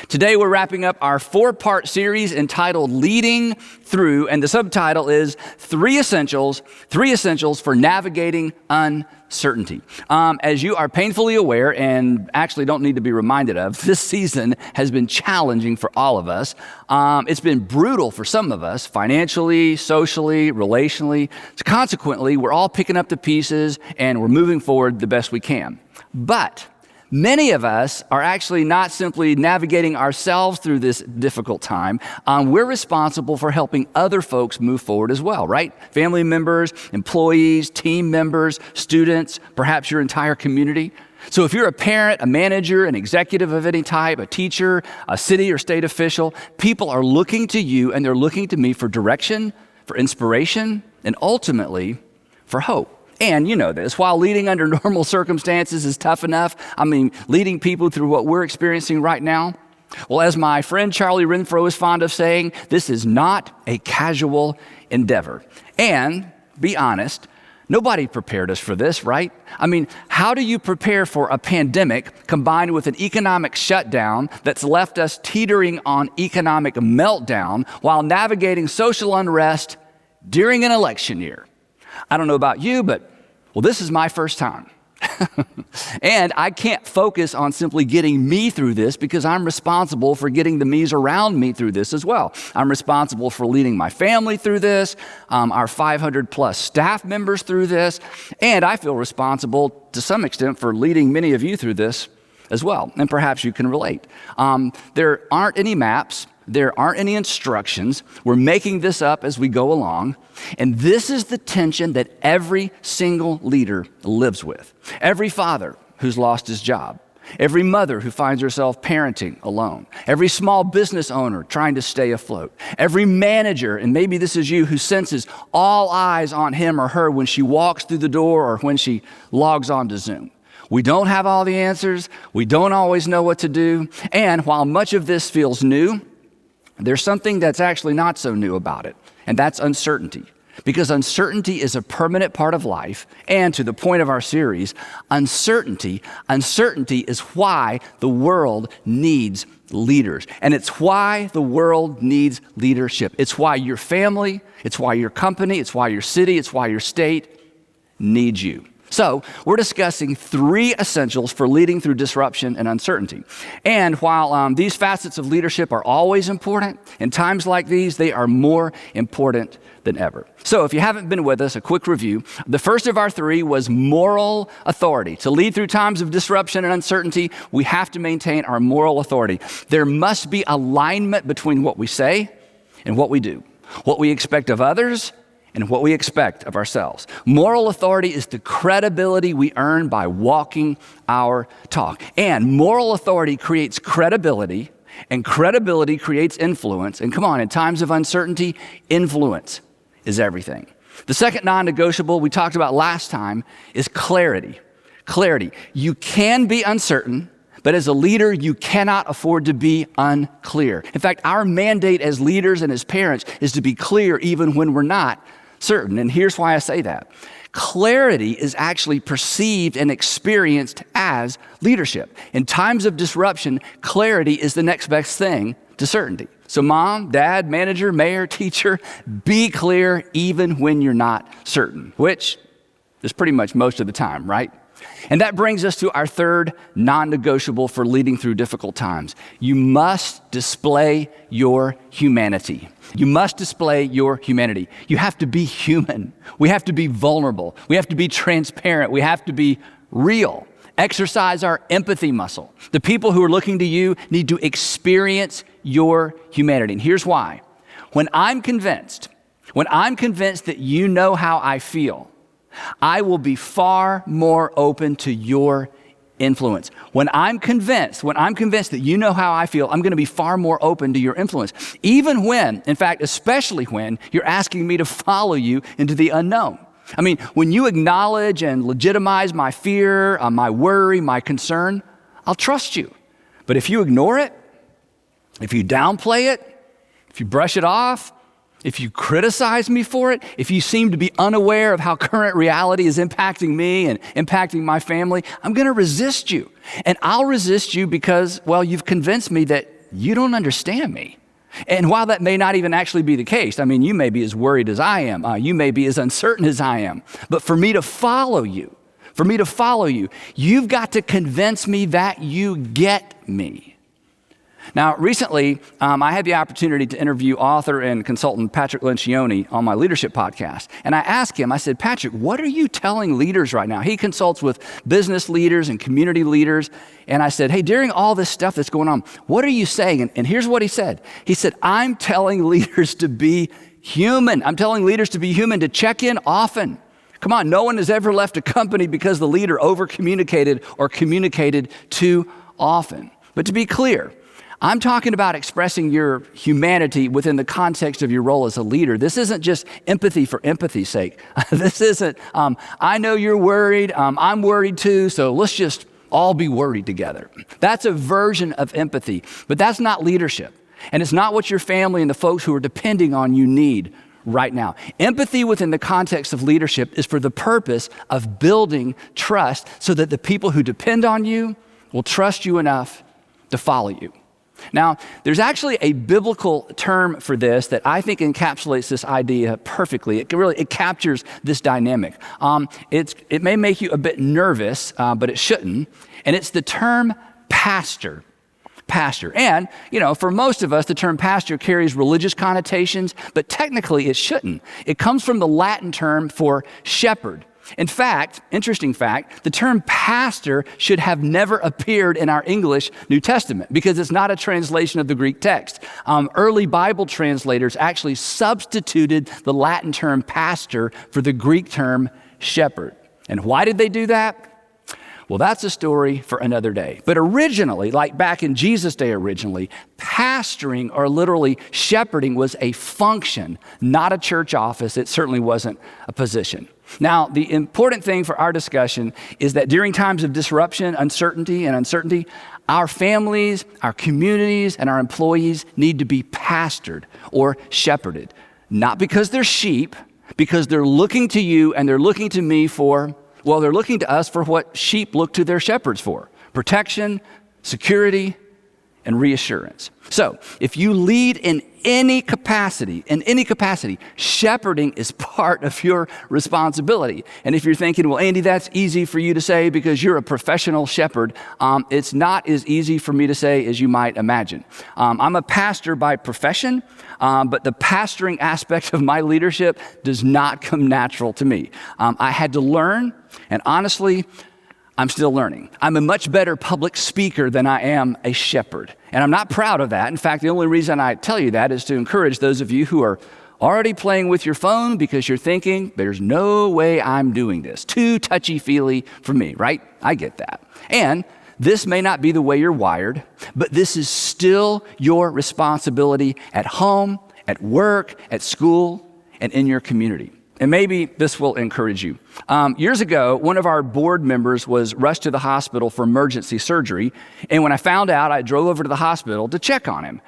Today we're wrapping up our 4-part series entitled Leading Through, and the subtitle is Three Essentials for Navigating Uncertainty. As you are painfully aware, and actually don't need to be reminded of, this season has been challenging for all of us. It's been brutal for some of us, financially, socially, relationally. So consequently, we're all picking up the pieces and we're moving forward the best we can. But many of us are actually not simply navigating ourselves through this difficult time. We're responsible for helping other folks move forward as well, right? Family members, employees, team members, students, perhaps your entire community. So if you're a parent, a manager, an executive of any type, a teacher, a city or state official, people are looking to you and they're looking to me for direction, for inspiration, and ultimately for hope. And you know this, while leading under normal circumstances is tough enough, leading people through what we're experiencing right now, well, as my friend Charlie Renfro is fond of saying, this is not a casual endeavor. And, be honest, nobody prepared us for this, right? How do you prepare for a pandemic combined with an economic shutdown that's left us teetering on economic meltdown while navigating social unrest during an election year? I don't know about you, but this is my first time. And I can't focus on simply getting me through this because I'm responsible for getting the me's around me through this as well. I'm responsible for leading my family through this, our 500 plus staff members through this, and I feel responsible to some extent for leading many of you through this as well. And perhaps you can relate. There aren't any maps. There aren't any instructions. We're making this up as we go along. And this is the tension that every single leader lives with. Every father who's lost his job. Every mother who finds herself parenting alone. Every small business owner trying to stay afloat. Every manager, and maybe this is you, who senses all eyes on him or her when she walks through the door or when she logs on to Zoom. We don't have all the answers. We don't always know what to do. And while much of this feels new, there's something that's actually not so new about it, and that's uncertainty. Because uncertainty is a permanent part of life, and to the point of our series, uncertainty is why the world needs leaders. And it's why the world needs leadership. It's why your family, it's why your company, it's why your city, it's why your state needs you. So we're discussing 3 essentials for leading through disruption and uncertainty. And while these facets of leadership are always important, in times like these, they are more important than ever. So if you haven't been with us, a quick review. The first of our 3 was moral authority. To lead through times of disruption and uncertainty, we have to maintain our moral authority. There must be alignment between what we say and what we do, what we expect of others and what we expect of ourselves. Moral authority is the credibility we earn by walking our talk. And moral authority creates credibility, and credibility creates influence. And come on, in times of uncertainty, influence is everything. The second non-negotiable we talked about last time is clarity. Clarity. You can be uncertain, but as a leader, you cannot afford to be unclear. In fact, our mandate as leaders and as parents is to be clear even when we're not certain. And here's why I say that. Clarity is actually perceived and experienced as leadership. In times of disruption, clarity is the next best thing to certainty. So mom, dad, manager, mayor, teacher, be clear even when you're not certain, which is pretty much most of the time, right? And that brings us to our third non-negotiable for leading through difficult times. You must display your humanity. You must display your humanity. You have to be human. We have to be vulnerable. We have to be transparent. We have to be real. Exercise our empathy muscle. The people who are looking to you need to experience your humanity. And here's why. When I'm convinced that you know how I feel, I will be far more open to your influence. When I'm convinced that you know how I feel, I'm going to be far more open to your influence. Even when, in fact, especially when you're asking me to follow you into the unknown. When you acknowledge and legitimize my fear, my worry, my concern, I'll trust you. But if you ignore it, if you downplay it, if you brush it off, if you criticize me for it, if you seem to be unaware of how current reality is impacting me and impacting my family, I'm going to resist you. And I'll resist you because, you've convinced me that you don't understand me. And while that may not even actually be the case, I mean, you may be as worried as I am. You may be as uncertain as I am. But for me to follow you, you've got to convince me that you get me. Now, recently, I had the opportunity to interview author and consultant Patrick Lencioni on my leadership podcast. And I asked him, I said, Patrick, what are you telling leaders right now? He consults with business leaders and community leaders. And I said, hey, during all this stuff that's going on, what are you saying? And here's what he said. He said, I'm telling leaders to be human. I'm telling leaders to be human, to check in often. Come on, no one has ever left a company because the leader over-communicated or communicated too often. But to be clear, I'm talking about expressing your humanity within the context of your role as a leader. This isn't just empathy for empathy's sake. This isn't, I know you're worried, I'm worried too, so let's just all be worried together. That's a version of empathy, but that's not leadership. And it's not what your family and the folks who are depending on you need right now. Empathy within the context of leadership is for the purpose of building trust so that the people who depend on you will trust you enough to follow you. Now, there's actually a biblical term for this that I think encapsulates this idea perfectly. It captures this dynamic. It may make you a bit nervous, but it shouldn't. And it's the term pastor. Pastor. And, for most of us, the term pastor carries religious connotations, but technically it shouldn't. It comes from the Latin term for shepherd. In fact, interesting fact, the term pastor should have never appeared in our English New Testament because it's not a translation of the Greek text. Early Bible translators actually substituted the Latin term pastor for the Greek term shepherd. And why did they do that? Well, that's a story for another day. But originally, like back in Jesus' day originally, pastoring or literally shepherding was a function, not a church office. It certainly wasn't a position. Now, the important thing for our discussion is that during times of disruption, uncertainty, our families, our communities, and our employees need to be pastored or shepherded. Not because they're sheep, because they're looking to you and they're looking to me they're looking to us for what sheep look to their shepherds for: protection, security, and reassurance. So if you lead in any capacity, shepherding is part of your responsibility. And if you're thinking, well, Andy, that's easy for you to say because you're a professional shepherd, it's not as easy for me to say as you might imagine. I'm a pastor by profession, but the pastoring aspect of my leadership does not come natural to me. I had to learn, and honestly, I'm still learning. I'm a much better public speaker than I am a shepherd. And I'm not proud of that. In fact, the only reason I tell you that is to encourage those of you who are already playing with your phone because you're thinking, there's no way I'm doing this. Too touchy-feely for me, right? I get that. And this may not be the way you're wired, but this is still your responsibility at home, at work, at school, and in your community. And maybe this will encourage you. Years ago, one of our board members was rushed to the hospital for emergency surgery. And when I found out, I drove over to the hospital to check on him.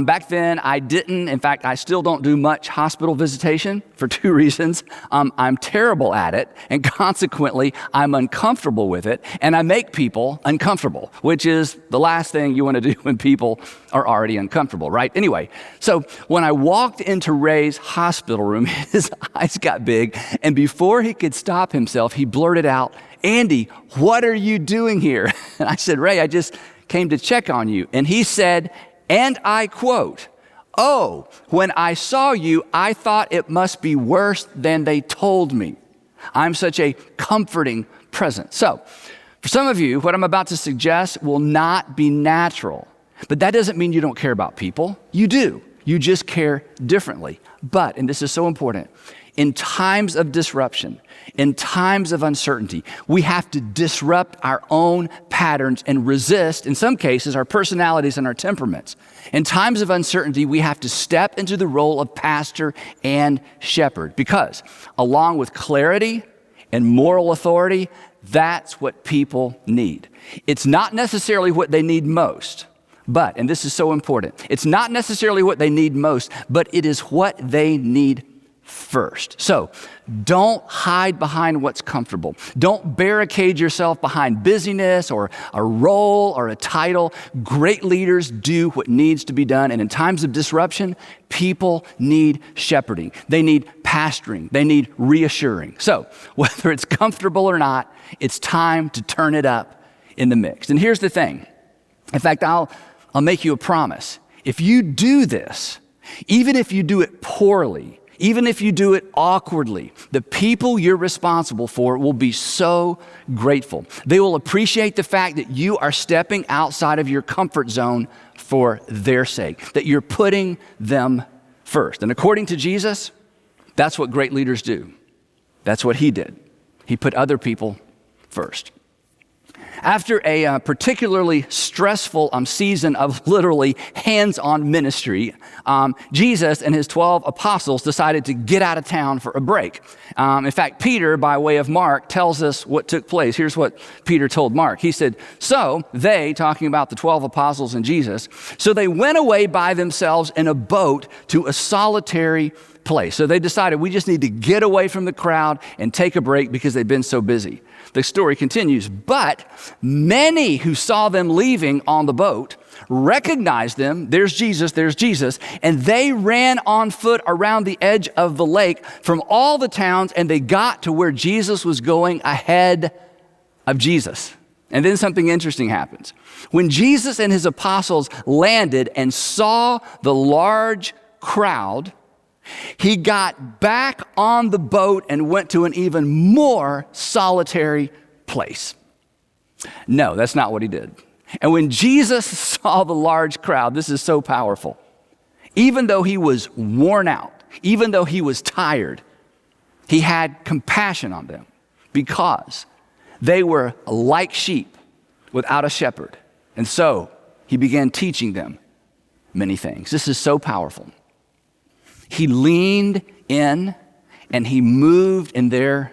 Back then, I didn't. In fact, I still don't do much hospital visitation for two reasons. I'm terrible at it, and consequently, I'm uncomfortable with it. And I make people uncomfortable, which is the last thing you want to do when people are already uncomfortable, right? Anyway, so when I walked into Ray's hospital room, his eyes got big, and before he could stop himself, he blurted out, "Andy, what are you doing here?" And I said, "Ray, I just came to check on you." And he said, and I quote, "Oh, when I saw you, I thought it must be worse than they told me. I'm such a comforting presence." So, for some of you, what I'm about to suggest will not be natural. But that doesn't mean you don't care about people. You do. You just care differently. But, and this is so important, in times of disruption, in times of uncertainty, we have to disrupt our own patterns and resist, in some cases, our personalities and our temperaments. In times of uncertainty, we have to step into the role of pastor and shepherd because, along with clarity and moral authority, that's what people need. It's not necessarily what they need most. But, and this is so important, it's not necessarily what they need most, but it is what they need first. So don't hide behind what's comfortable. Don't barricade yourself behind busyness or a role or a title. Great leaders do what needs to be done. And in times of disruption, people need shepherding. They need pastoring. They need reassuring. So whether it's comfortable or not, it's time to turn it up in the mix. And here's the thing. In fact, I'll make you a promise. If you do this, even if you do it poorly, even if you do it awkwardly, the people you're responsible for will be so grateful. They will appreciate the fact that you are stepping outside of your comfort zone for their sake, that you're putting them first. And according to Jesus, that's what great leaders do. That's what he did. He put other people first. After a particularly stressful season of literally hands-on ministry, Jesus and his 12 apostles decided to get out of town for a break. In fact, Peter, by way of Mark, tells us what took place. Here's what Peter told Mark. He said, so they, talking about the 12 apostles and Jesus, so they went away by themselves in a boat to a solitary place. So they decided we just need to get away from the crowd and take a break because they've been so busy. The story continues, but many who saw them leaving on the boat recognized them, there's Jesus, and they ran on foot around the edge of the lake from all the towns, and they got to where Jesus was going ahead of Jesus. And then something interesting happens. When Jesus and his apostles landed and saw the large crowd, he got back on the boat and went to an even more solitary place. No, that's not what he did. And when Jesus saw the large crowd, this is so powerful. Even though he was worn out, even though he was tired, he had compassion on them because they were like sheep without a shepherd. And so he began teaching them many things. This is so powerful. He leaned in and he moved in their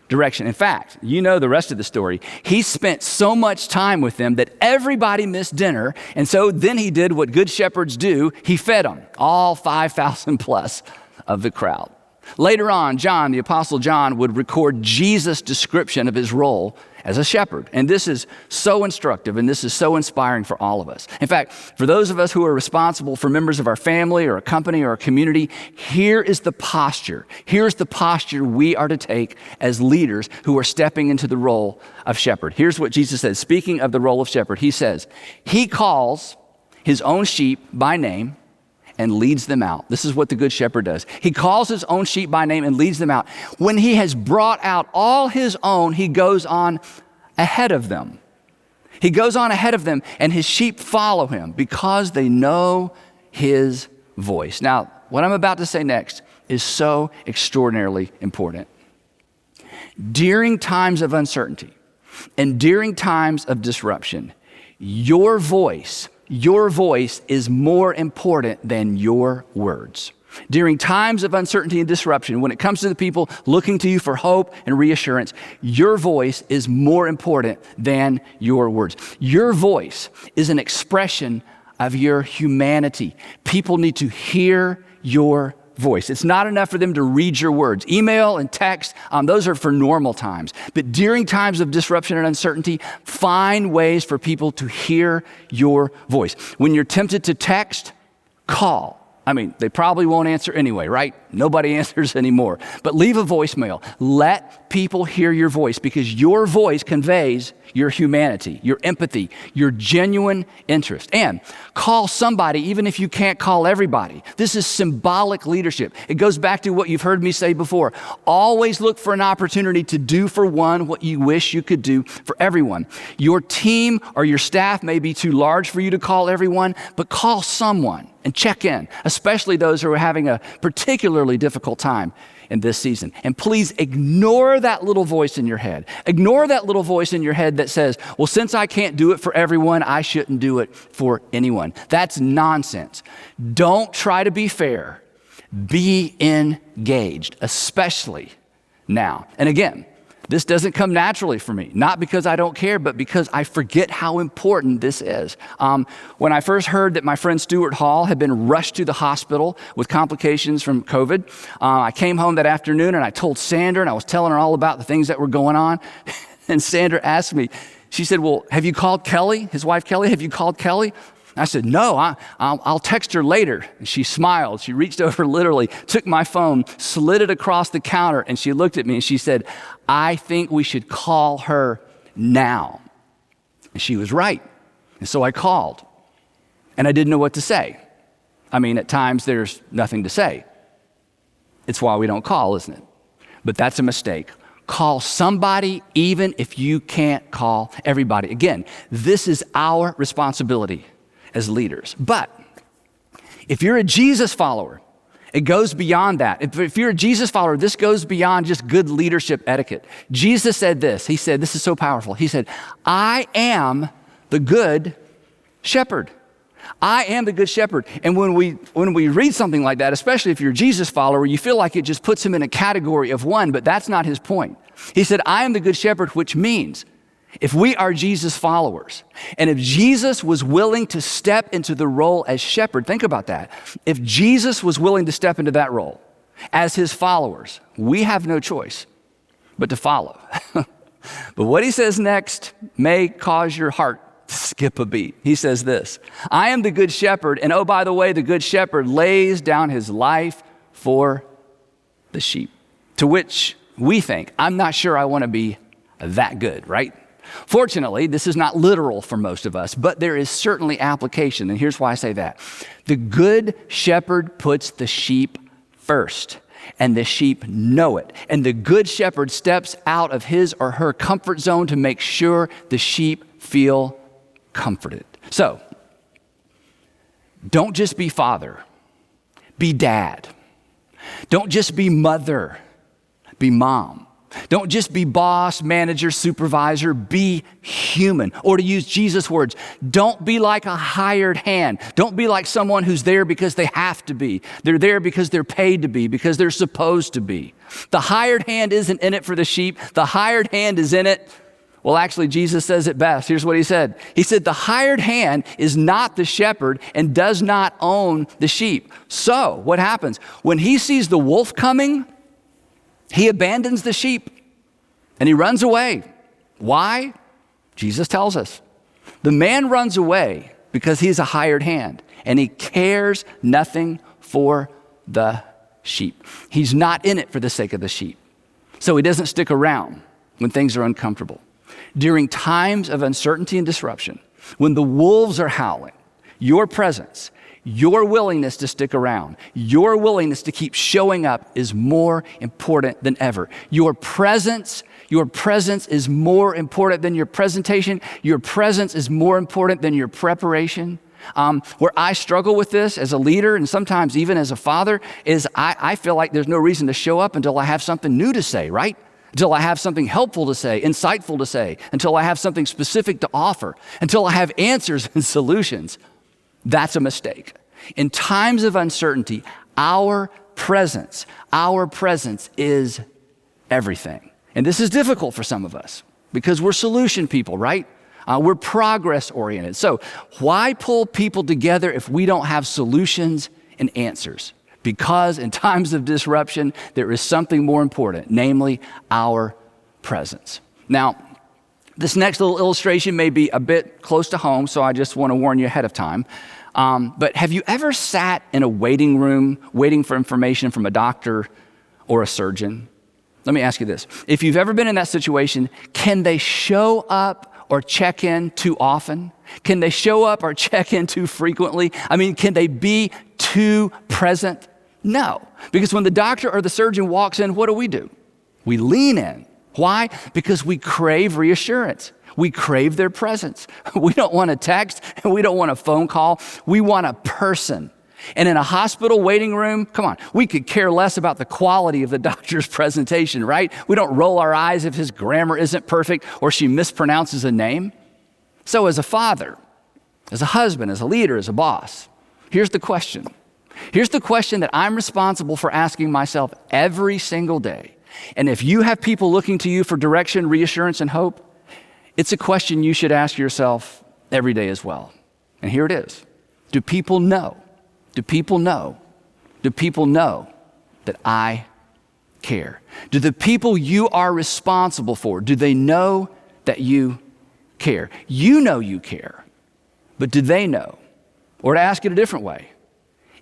direction. In fact, you know the rest of the story. He spent so much time with them that everybody missed dinner. And so then he did what good shepherds do. He fed them, all 5,000 plus of the crowd. Later on, John, the Apostle John, would record Jesus' description of his role as a shepherd. And this is so instructive and this is so inspiring for all of us. In fact, for those of us who are responsible for members of our family or a company or a community, here is the posture. Here's the posture we are to take as leaders who are stepping into the role of shepherd. Here's what Jesus says. Speaking of the role of shepherd, he says, he calls his own sheep by name and leads them out. This is what the good shepherd does. He calls his own sheep by name and leads them out. When he has brought out all his own, he goes on ahead of them. He goes on ahead of them, and his sheep follow him because they know his voice. Now, what I'm about to say next is so extraordinarily important. During times of uncertainty and during times of disruption, your voice is more important than your words. During times of uncertainty and disruption, when it comes to the people looking to you for hope and reassurance, your voice is more important than your words. Your voice is an expression of your humanity. People need to hear your voice. It's not enough for them to read your words. Email and text, those are for normal times. But during times of disruption and uncertainty, find ways for people to hear your voice. When you're tempted to text, call. They probably won't answer anyway, right? Nobody answers anymore. But leave a voicemail. Let people hear your voice because your voice conveys your humanity, your empathy, your genuine interest. And call somebody even if you can't call everybody. This is symbolic leadership. It goes back to what you've heard me say before. Always look for an opportunity to do for one what you wish you could do for everyone. Your team or your staff may be too large for you to call everyone, but call someone and check in, especially those who are having a particularly difficult time in this season. And please ignore that little voice in your head. Ignore that little voice in your head that says, well, since I can't do it for everyone, I shouldn't do it for anyone. That's nonsense. Don't try to be fair. Be engaged, especially now. And again, This doesn't come naturally for me, not because I don't care, but because I forget how important this is. When I first heard that my friend Stuart Hall had been rushed to the hospital with complications from COVID, I came home that afternoon and I told Sandra, and I was telling her all about the things that were going on. And Sandra asked me, she said, well, have you called Kelly, his wife Kelly? Have you called Kelly? I said, no, I'll text her later. And she smiled. She reached over literally, took my phone, slid it across the counter, and she looked at me and she said, I think we should call her now. And she was right. And so I called. And I didn't know what to say. I mean, at times there's nothing to say. It's why we don't call, isn't it? But that's a mistake. Call somebody even if you can't call everybody. Again, this is our responsibility as leaders. But if you're a Jesus follower, it goes beyond that. If you're a Jesus follower, this goes beyond just good leadership etiquette. Jesus said this. He said, this is so powerful. He said, I am the good shepherd. I am the good shepherd. And when we read something like that, especially if you're a Jesus follower, you feel like it just puts him in a category of one, but that's not his point. He said, I am the good shepherd, which means if we are Jesus followers, and if Jesus was willing to step into the role as shepherd, think about that. If Jesus was willing to step into that role as his followers, we have no choice but to follow. But what he says next may cause your heart to skip a beat. He says this, I am the good shepherd, and oh, by the way, the good shepherd lays down his life for the sheep. To which we think, I'm not sure I want to be that good, right? Fortunately, this is not literal for most of us, but there is certainly application, and here's why I say that. The good shepherd puts the sheep first, and the sheep know it. And the good shepherd steps out of his or her comfort zone to make sure the sheep feel comforted. So, don't just be father, be dad. Don't just be mother, be mom. Don't just be boss, manager, supervisor, be human. Or to use Jesus' words, don't be like a hired hand. Don't be like someone who's there because they have to be. They're there because they're paid to be, because they're supposed to be. The hired hand isn't in it for the sheep. The hired hand is in it. Well, actually, Jesus says it best. Here's what he said. He said, the hired hand is not the shepherd and does not own the sheep. So what happens? When he sees the wolf coming, he abandons the sheep and he runs away. Why? Jesus tells us. The man runs away because he's a hired hand and he cares nothing for the sheep. He's not in it for the sake of the sheep. So he doesn't stick around when things are uncomfortable. During times of uncertainty and disruption, when the wolves are howling, your presence, your willingness to stick around, your willingness to keep showing up is more important than ever. Your presence is more important than your presentation. Your presence is more important than your preparation. Where I struggle with this as a leader and sometimes even as a father is I feel like there's no reason to show up until I have something new to say, right? Until I have something helpful to say, insightful to say, until I have something specific to offer, until I have answers and solutions. That's a mistake. In times of uncertainty, our presence is everything. And this is difficult for some of us because we're solution people, right? We're progress oriented. So why pull people together if we don't have solutions and answers? Because in times of disruption, there is something more important, namely our presence. Now, this next little illustration may be a bit close to home, so I just want to warn you ahead of time. But have you ever sat in a waiting room waiting for information from a doctor or a surgeon? Let me ask you this. If you've ever been in that situation, can they show up or check in too often? Can they show up or check in too frequently? I mean, can they be too present? No, because when the doctor or the surgeon walks in, what do? We lean in. Why? Because we crave reassurance. We crave their presence. We don't want a text and we don't want a phone call. We want a person. And in a hospital waiting room, come on, we could care less about the quality of the doctor's presentation, right? We don't roll our eyes if his grammar isn't perfect or she mispronounces a name. So as a father, as a husband, as a leader, as a boss, here's the question. Here's the question that I'm responsible for asking myself every single day. And if you have people looking to you for direction, reassurance, and hope, it's a question you should ask yourself every day as well. And here it is. Do people know? Do people know? Do people know that I care? Do the people you are responsible for, do they know that you care? You know you care, but do they know? Or to ask it a different way,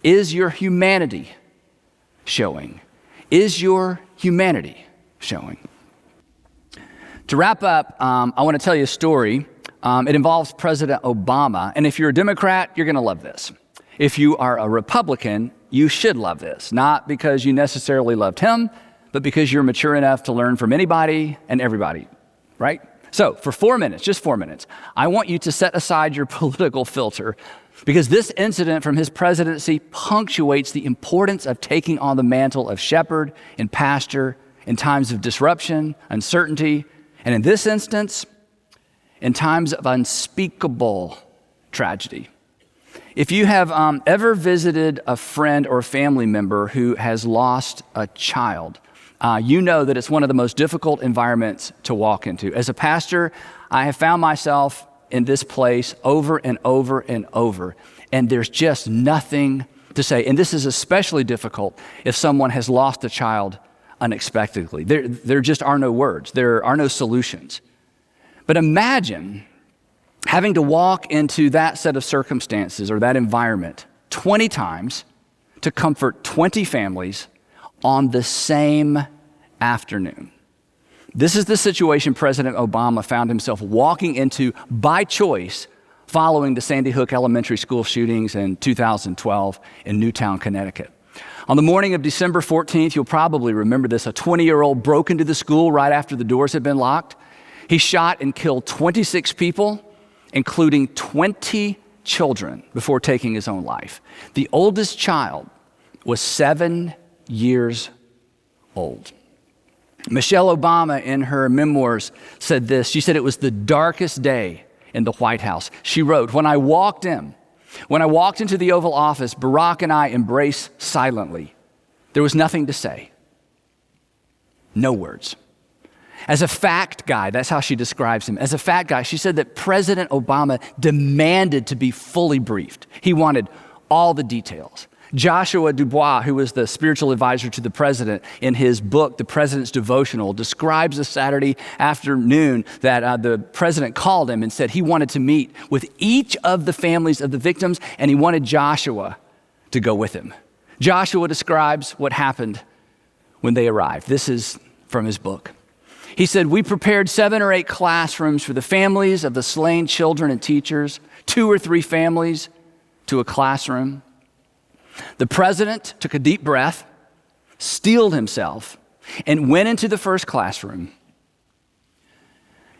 is your humanity showing? Is your humanity showing? To wrap up, I want to tell you a story. It involves President Obama. And if you're a Democrat, you're going to love this. If you are a Republican, you should love this. Not because you necessarily loved him, but because you're mature enough to learn from anybody and everybody, right? So for 4 minutes, just 4 minutes, I want you to set aside your political filter, because this incident from his presidency punctuates the importance of taking on the mantle of shepherd and pastor in times of disruption, uncertainty, and in this instance, in times of unspeakable tragedy. If you have ever visited a friend or family member who has lost a child, you know that it's one of the most difficult environments to walk into. As a pastor, I have found myself in this place over and over and over, and there's just nothing to say. And this is especially difficult if someone has lost a child unexpectedly. There just are no words. There are no solutions. But imagine having to walk into that set of circumstances or that environment 20 times to comfort 20 families on the same afternoon. This is the situation President Obama found himself walking into by choice following the Sandy Hook Elementary School shootings in 2012 in Newtown, Connecticut. On the morning of December 14th, you'll probably remember this, a 20-year-old broke into the school right after the doors had been locked. He shot and killed 26 people, including 20 children, before taking his own life. The oldest child was 7 years old. Michelle Obama, in her memoirs, said this. She said it was the darkest day in the White House. She wrote, when I walked into the Oval Office, Barack and I embraced silently. There was nothing to say. No words. As a fact guy, that's how she describes him. As a fact guy, she said that President Obama demanded to be fully briefed. He wanted all the details. Joshua Dubois, who was the spiritual advisor to the president, in his book, The President's Devotional, describes a Saturday afternoon that the president called him and said he wanted to meet with each of the families of the victims, and he wanted Joshua to go with him. Joshua describes what happened when they arrived. This is from his book. He said, we prepared 7 or 8 classrooms for the families of the slain children and teachers, 2 or 3 families to a classroom. The president took a deep breath, steeled himself, and went into the first classroom.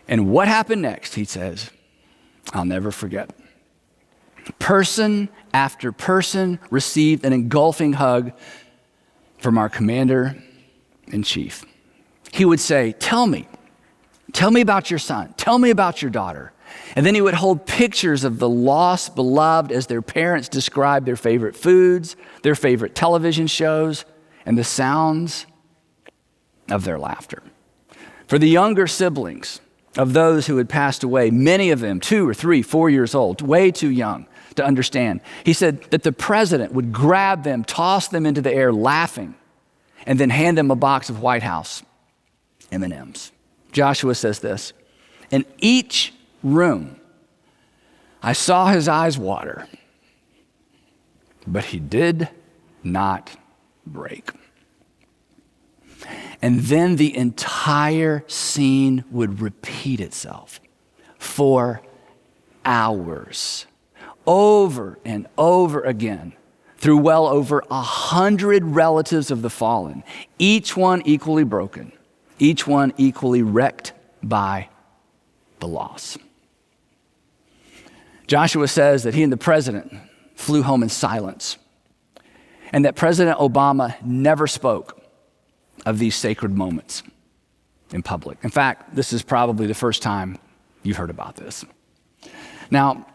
And what happened next, he says, I'll never forget. Person after person received an engulfing hug from our commander-in-chief. He would say, tell me about your son. Tell me about your daughter. And then he would hold pictures of the lost beloved as their parents described their favorite foods, their favorite television shows, and the sounds of their laughter. For the younger siblings of those who had passed away, many of them 2 or 3, 4 years old, way too young to understand, he said that the president would grab them, toss them into the air laughing, and then hand them a box of White House M&Ms. Joshua says this, in each room, I saw his eyes water, but he did not break. And then the entire scene would repeat itself for hours, over and over again, through well over 100 relatives of the fallen, each one equally broken, each one equally wrecked by the loss. Joshua says that he and the president flew home in silence, and that President Obama never spoke of these sacred moments in public. In fact, this is probably the first time you've heard about this. Now,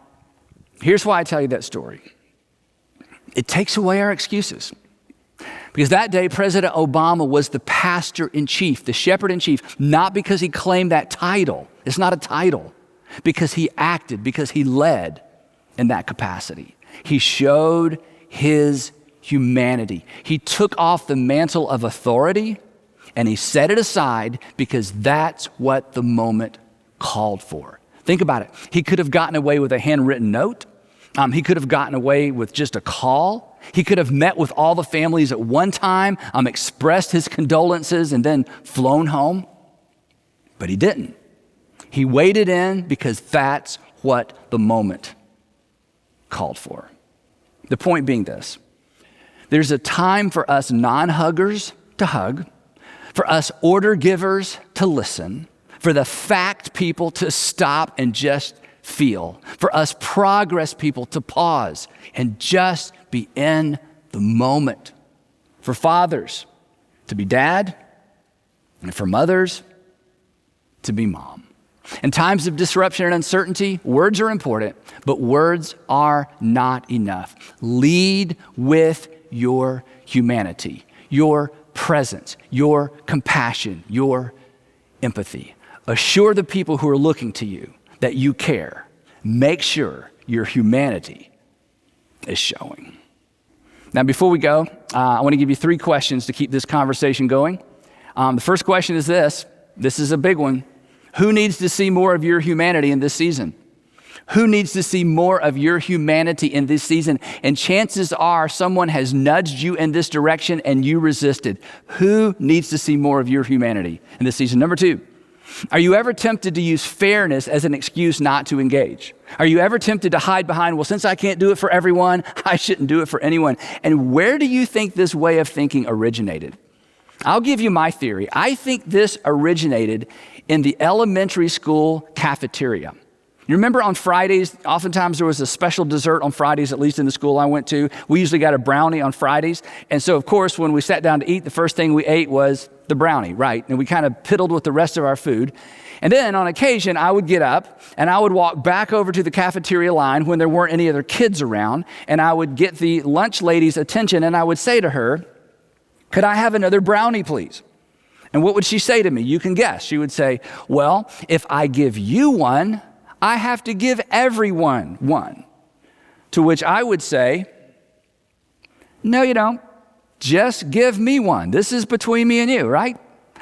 here's why I tell you that story. It takes away our excuses. Because that day, President Obama was the pastor in chief, the shepherd in chief, not because he claimed that title. It's not a title. Because he acted, because he led in that capacity. He showed his humanity. He took off the mantle of authority and he set it aside because that's what the moment called for. Think about it. He could have gotten away with a handwritten note. He could have gotten away with just a call. He could have met with all the families at one time, expressed his condolences, and then flown home. But he didn't. He waited in because that's what the moment called for. The point being this: there's a time for us non-huggers to hug, for us order givers to listen, for the fact people to stop and just feel, for us progress people to pause and just be in the moment, for fathers to be dad, and for mothers to be mom. In times of disruption and uncertainty, words are important, but words are not enough. Lead with your humanity, your presence, your compassion, your empathy. Assure the people who are looking to you that you care. Make sure your humanity is showing. Now, before we go, I want to give you 3 questions to keep this conversation going. The first question is this. This is a big one. Who needs to see more of your humanity in this season? Who needs to see more of your humanity in this season? And chances are someone has nudged you in this direction and you resisted. Who needs to see more of your humanity in this season? Number 2, are you ever tempted to use fairness as an excuse not to engage? Are you ever tempted to hide behind, well, since I can't do it for everyone, I shouldn't do it for anyone? And where do you think this way of thinking originated? I'll give you my theory. I think this originated in the elementary school cafeteria. You remember on Fridays, oftentimes there was a special dessert on Fridays, at least in the school I went to. We usually got a brownie on Fridays. And so, of course, when we sat down to eat, the first thing we ate was the brownie, right? And we kind of piddled with the rest of our food. And then on occasion, I would get up and I would walk back over to the cafeteria line when there weren't any other kids around. And I would get the lunch lady's attention and I would say to her, "Could I have another brownie, please?" And what would she say to me? You can guess. She would say, "Well, if I give you one, I have to give everyone one." To which I would say, "No, you don't. Just give me one. This is between me and you, right?"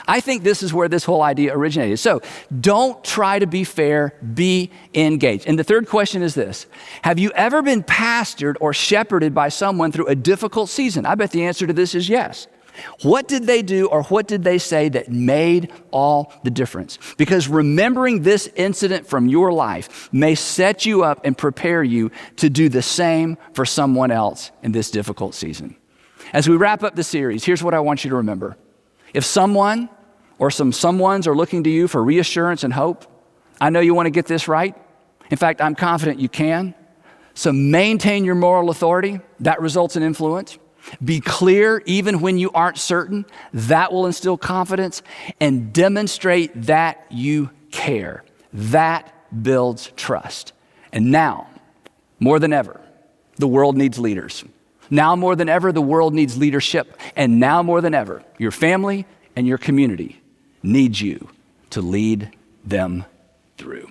I think this is where this whole idea originated. So don't try to be fair, be engaged. And the third question is this: have you ever been pastored or shepherded by someone through a difficult season? I bet the answer to this is yes. What did they do or what did they say that made all the difference? Because remembering this incident from your life may set you up and prepare you to do the same for someone else in this difficult season. As we wrap up the series, here's what I want you to remember. If someone or some someones are looking to you for reassurance and hope, I know you want to get this right. In fact, I'm confident you can. So maintain your moral authority. That results in influence. Be clear even when you aren't certain. That will instill confidence. And demonstrate that you care. That builds trust. And now, more than ever, the world needs leaders. Now more than ever, the world needs leadership. And now more than ever, your family and your community needs you to lead them through.